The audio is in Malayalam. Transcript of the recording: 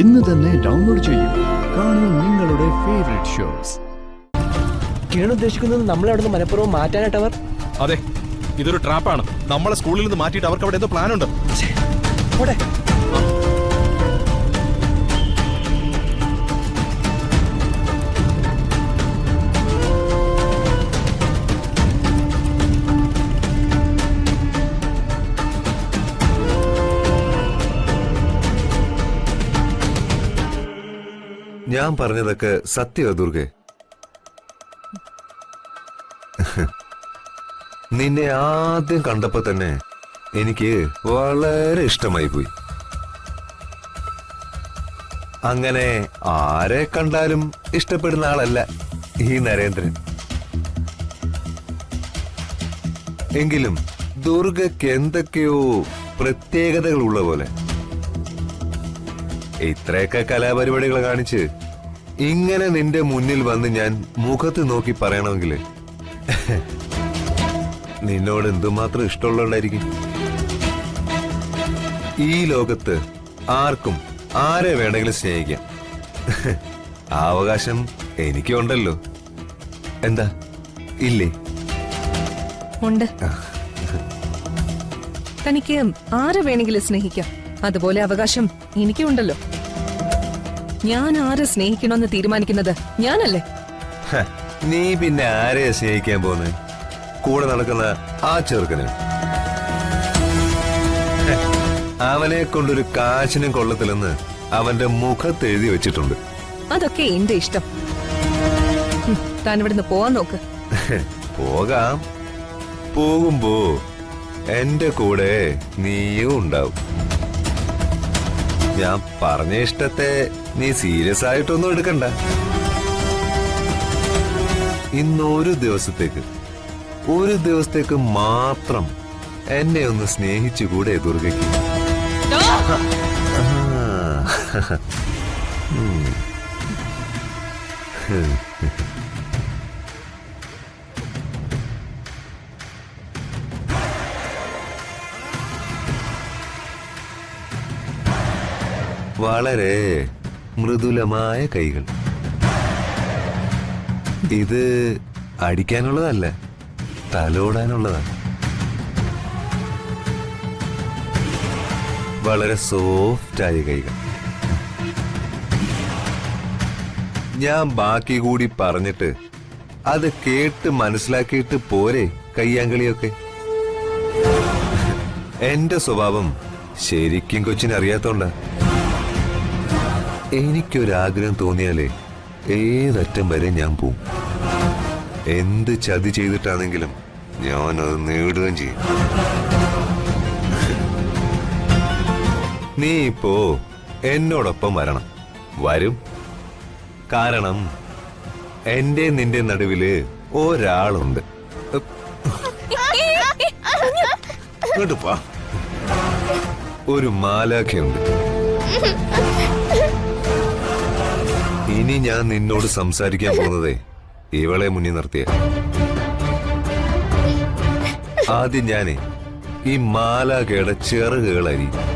ഇന്ന് തന്നെ ഡൗൺലോഡ് ചെയ്യൂ. കാണൂ നിങ്ങളുടെ ഫേവറേറ്റ് ഷോസ്. ഉദ്ദേശിക്കുന്നത് നമ്മളെ അവിടെ നിന്ന് മനഃപൂർവ്വം മാറ്റാനായിട്ട് അവർ. അതെ, ഇതൊരു ട്രാപ്പാണ്. നമ്മളെ സ്കൂളിൽ നിന്ന് മാറ്റിയിട്ട് അവർക്ക് അവിടെ എന്തോ പ്ലാൻ ഉണ്ട്. ഞാൻ പറഞ്ഞതൊക്കെ സത്യമോ ദുർഗെ? നിന്നെ ആദ്യം കണ്ടപ്പോ തന്നെ എനിക്ക് വളരെ ഇഷ്ടമായി പോയി. അങ്ങനെ ആരെ കണ്ടാലും ഇഷ്ടപ്പെടുന്ന ആളല്ല ഈ നരേന്ദ്രൻ. എങ്കിലും ദുർഗയ്ക്ക് എന്തൊക്കെയോ പ്രത്യേകതകളുള്ള പോലെ. ഇത്രയൊക്കെ കലാപരിപാടികൾ കാണിച്ച് ഇങ്ങനെ നിന്റെ മുന്നിൽ വന്ന് ഞാൻ മുഖത്ത് നോക്കി പറയണമെങ്കിൽ നിന്നോട് എന്തുമാത്രം ഇഷ്ടമുള്ളവരായിരിക്കും. ഈ ലോകത്ത് ആർക്കും ആരെ വേണമെങ്കിലും സ്നേഹിക്കാം. ആ അവകാശം എനിക്കുണ്ടല്ലോ. എന്താ ഇല്ലേ? ഉണ്ട്. തനിക്ക് ആരെ വേണമെങ്കിലും സ്നേഹിക്കാം. അതുപോലെ അവകാശം എനിക്കുണ്ടല്ലോ. ഞാൻ ആരെ സ്നേഹിക്കണമെന്ന് തീരുമാനിക്കുന്നത് ഞാനല്ലേ? നീ പിന്നെ ആരെ സ്നേഹിക്കാൻ പോന്നെ? കൂടെ നടക്കുന്ന ആ ചെറുക്കന്. അവനെ കൊണ്ടൊരു കാശിനും കൊള്ളത്തില്ലെന്ന് അവന്റെ മുഖത്ത് എഴുതി വെച്ചിട്ടുണ്ട്. അതൊക്കെ എന്റെ ഇഷ്ടം. താൻ ഇവിടുന്ന് പോവാൻ നോക്ക്. പോകാം. പോകുമ്പോ എന്റെ കൂടെ നീയും ഉണ്ടാവും. ഞാൻ പറഞ്ഞ ഇഷ്ടത്തെ നീ സീരിയസ് ആയിട്ടൊന്നും എടുക്കണ്ട. ഇന്നൊരു ദിവസത്തേക്ക് മാത്രം എന്നെ ഒന്ന് സ്നേഹിച്ചുകൂടെ ദുർഗയ്ക്ക്? വളരെ മൃദുലമായ കൈകൾ. ഇത് അടിക്കാനുള്ളതല്ല, തലോടാനുള്ളതാണ്. വളരെ സോഫ്റ്റായ കൈകൾ. ഞാൻ ബാക്കി കൂടി പറഞ്ഞിട്ട് അത് കേട്ട് മനസ്സിലാക്കിയിട്ട് പോരെ കയ്യാങ്കളിയൊക്കെ? എന്റെ സ്വഭാവം ശരിക്കും കൊച്ചിനറിയാത്തോണ്ട. എനിക്കൊരാഗ്രഹം തോന്നിയാലേ ഏതറ്റം വരെ ഞാൻ പോവും. എന്ത് ചതി ചെയ്തിട്ടാണെങ്കിലും ഞാനത് നേടുകയും ചെയ്യും. നീ ഇപ്പോ എന്നോടൊപ്പം വരണം. വരും. കാരണം എന്റെ നിന്റെ നടുവില് ഒരാളുണ്ട്. ഇങ്ങോട്ട് പോ. ഒരു മാലാഖയുണ്ട്. ഇനി ഞാൻ നിന്നോട് സംസാരിക്കാൻ പോകുന്നതേ ഇവളെ മുന്നിൽ നിർത്തിയ. ആദ്യം ഞാനേ ഈ മാലാഖയുടെ ചിറകുകൾ അരിയും.